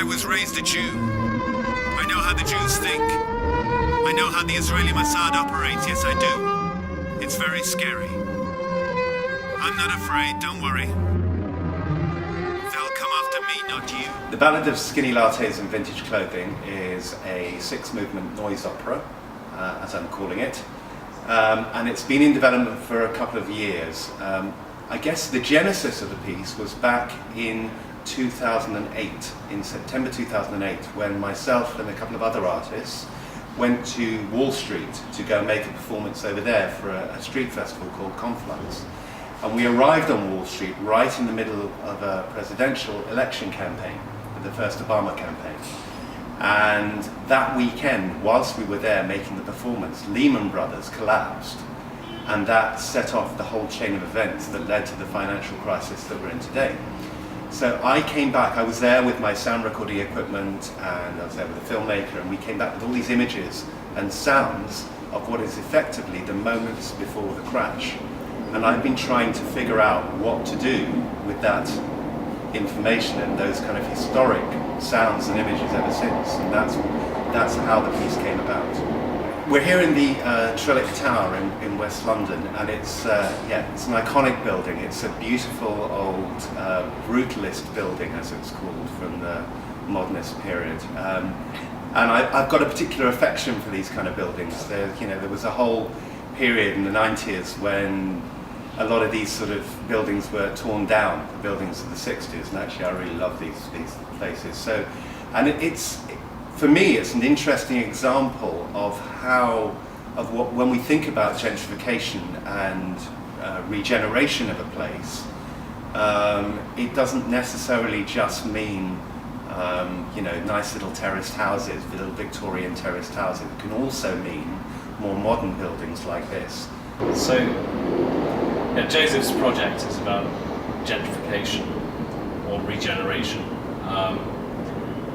I was raised a Jew. I know how the Jews think. I know how the Israeli Mossad operates, yes I do. It's very scary. I'm not afraid, don't worry. They'll come after me, not you. The Ballad of Skinny Lattes and Vintage Clothing is a 6-movement noise opera, as I'm calling it. And it's been in development for a couple of years. I guess the genesis of the piece was back in 2008, in September 2008, when myself and a couple of other artists went to Wall Street to go make a performance over there for a street festival called Conflux. And we arrived on Wall Street right in the middle of a presidential election campaign, the first Obama campaign. And that weekend, whilst we were there making the performance, Lehman Brothers collapsed. And that set off the whole chain of events that led to the financial crisis that we're in today. So I came back, I was there with my sound recording equipment, and I was there with a filmmaker, and we came back with all these images and sounds of what is effectively the moments before the crash. And I've been trying to figure out what to do with that information and those kind of historic sounds and images ever since. And that's how the piece came about. We're here in the Trellick Tower in West London, and it's an iconic building. It's a beautiful old brutalist building, as it's called, from the modernist period. And I've got a particular affection for these kind of buildings. There was a whole period in the 90s when a lot of these sort of buildings were torn down, the buildings of the 60s, and actually I really love these places. So, and for me, it's an interesting example of when we think about gentrification and regeneration of a place, it doesn't necessarily just mean nice little terraced houses, little Victorian terraced houses. It can also mean more modern buildings like this. So, Joseph's project is about gentrification or regeneration.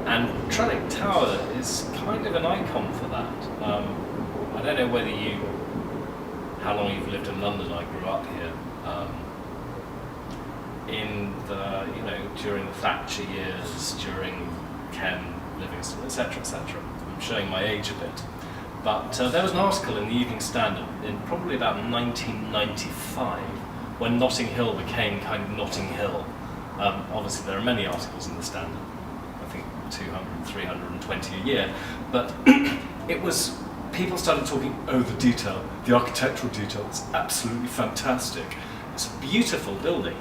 And Trellick Tower is kind of an icon for that. I don't know how long you've lived in London. I grew up here. During the Thatcher years, during Ken Livingstone, etc., etc. I'm showing my age a bit. But there was an article in the Evening Standard in probably about 1995 when Notting Hill became kind of Notting Hill. Obviously there are many articles in the Standard, I think 200, 320 a year, but people started talking, the detail, the architectural detail, it's absolutely fantastic. It's a beautiful building.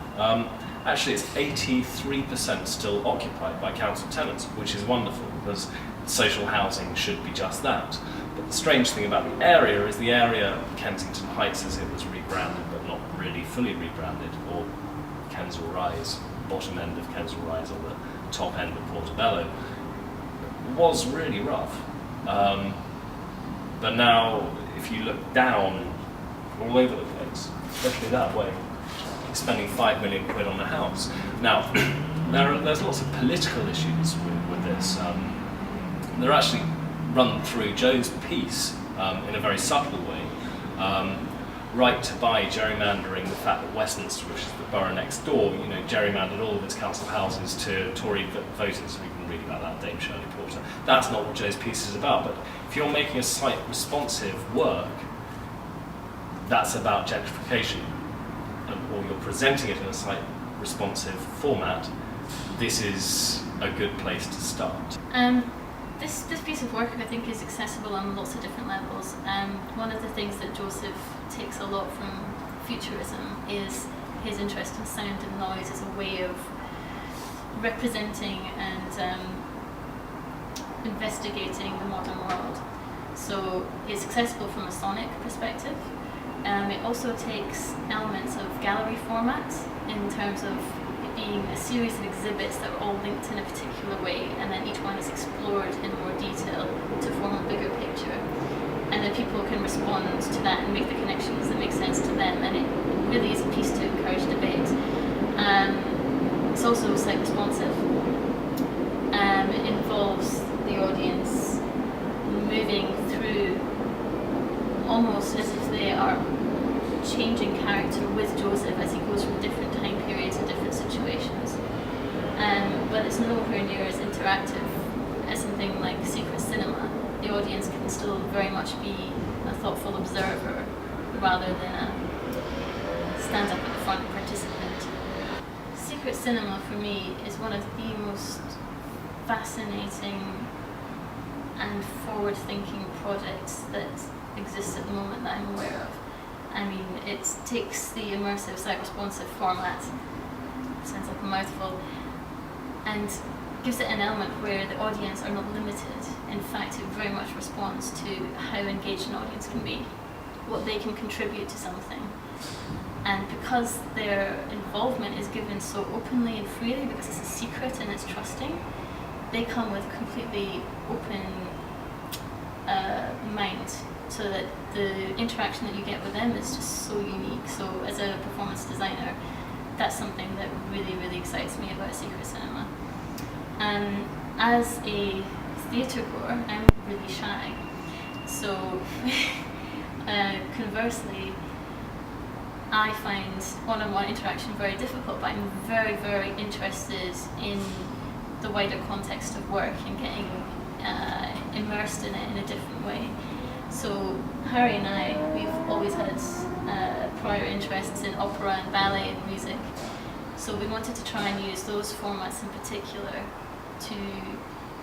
Actually it's 83% still occupied by council tenants, which is wonderful because social housing should be just that. But the strange thing about the area is the area, Kensington Heights as it was rebranded but not really fully rebranded, or Kensal Rise, bottom end of Kensal Rise or the top end of Portobello, was really rough. But now if you look down all over the place, especially that way, you're spending £5 million on a house. Now there's lots of political issues with this. They're actually run through Joe's piece in a very subtle way. Right to buy gerrymandering, the fact that Westminster, which is the borough next door, gerrymandered all of its council houses to Tory voters. We can read about that, Dame Shirley Porter. That's not what Joe's piece is about, but if you're making a site responsive work, that's about gentrification, or you're presenting it in a site responsive format, this is a good place to start. This piece of work I think is accessible on lots of different levels. One of the things that Joseph takes a lot from futurism is his interest in sound and noise as a way of representing and investigating the modern world. So it's accessible from a sonic perspective. It also takes elements of gallery format in terms of being a series of exhibits that are all linked in a particular way, and then each one is explored in more detail to form a bigger picture. And then people can respond to that and make the connections that make sense to them, and it really is a piece to encourage debate. It's also site responsive. It involves the audience moving through almost as if they are changing character with Joseph as he goes from different time periods and different situations. But it's nowhere near as interactive as something like secret cinema. The audience can still very much be a thoughtful observer rather than a stand up at the front participant. Secret cinema for me is one of the most fascinating and forward-thinking projects that exists at the moment that I'm aware of. I mean, it takes the immersive site-responsive format, sounds like a mouthful, and gives it an element where the audience are not limited. In fact, it very much responds to how engaged an audience can be, what they can contribute to something. And because their involvement is given so openly and freely, because it's a secret and it's trusting, they come with a completely open mind, so that the interaction that you get with them is just so unique. So as a performance designer, that's something that really, really excites me about secret cinema. As a theatre goer, I'm really shy. So conversely, I find one-on-one interaction very difficult, but I'm very, very interested in the wider context of work and getting immersed in it in a different way. So Harry and I, we've always had prior interests in opera and ballet and music. So we wanted to try and use those formats in particular to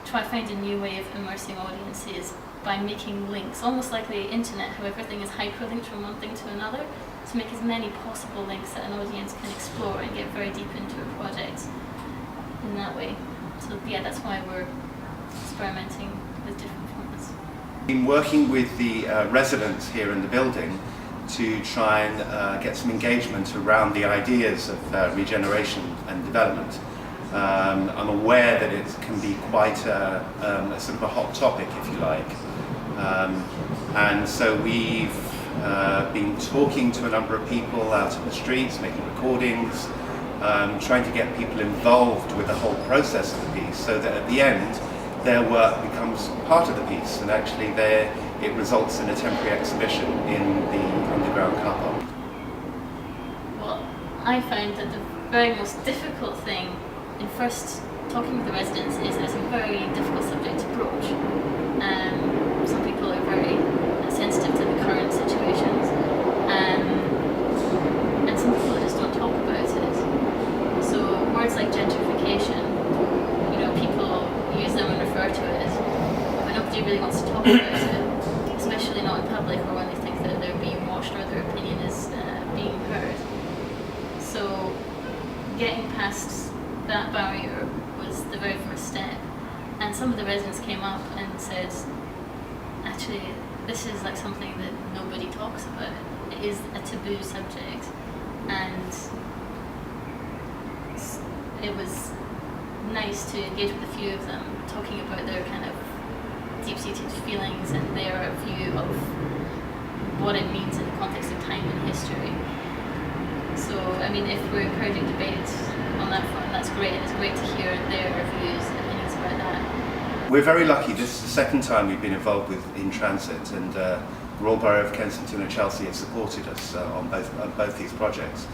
try to find a new way of immersing audiences by making links, almost like the internet, how everything is hyperlinked from one thing to another, to make as many possible links that an audience can explore and get very deep into a project in that way. So yeah, that's why we're experimenting with different formats. Been working with the residents here in the building to try and get some engagement around the ideas of regeneration and development. I'm aware that it can be quite a sort of a hot topic, if you like, and so we've been talking to a number of people out in the streets, making recordings, trying to get people involved with the whole process of the piece, so that at the end their work becomes part of the piece, and actually it results in a temporary exhibition in the underground car park. Well, I find that the very most difficult thing in first talking with the residents is that it's a very difficult subject to broach. Some people are very sensitive to the current situations, and some people just don't talk about it. So words like gentrification, people use them and refer to it, but nobody really wants to talk about it, especially not in public or when they think that they're being watched or their opinion is being heard. So getting past that barrier was the very first step, and some of the residents came up and said, actually, this is like something that nobody talks about. It is a taboo subject, and it was nice to engage with a few of them, talking about their kind of deep-seated feelings and their view of what it means in the context of time and history. So, I mean, if we're encouraging debate on that front, that's great, and it's great to hear their views and opinions about that. We're very lucky. This is the second time we've been involved with InTransit, and the Royal Borough of Kensington and Chelsea have supported us on both these projects.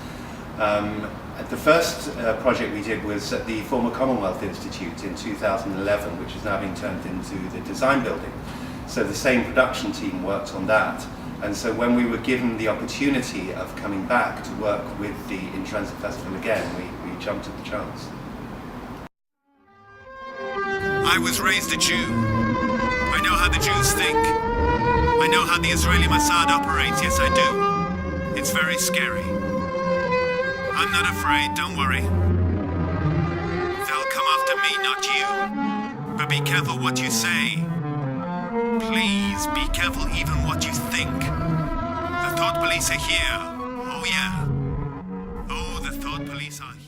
The first project we did was at the former Commonwealth Institute in 2011, which is now being turned into the design building. So the same production team worked on that. And so when we were given the opportunity of coming back to work with the InTransit Festival again, we jumped at the chance. I was raised a Jew. I know how the Jews think. I know how the Israeli Mossad operates, yes I do. It's very scary. I'm not afraid, don't worry. They'll come after me, not you. But be careful what you say. Please, be careful even what you think. The thought police are here. Oh yeah. Oh, the thought police are here.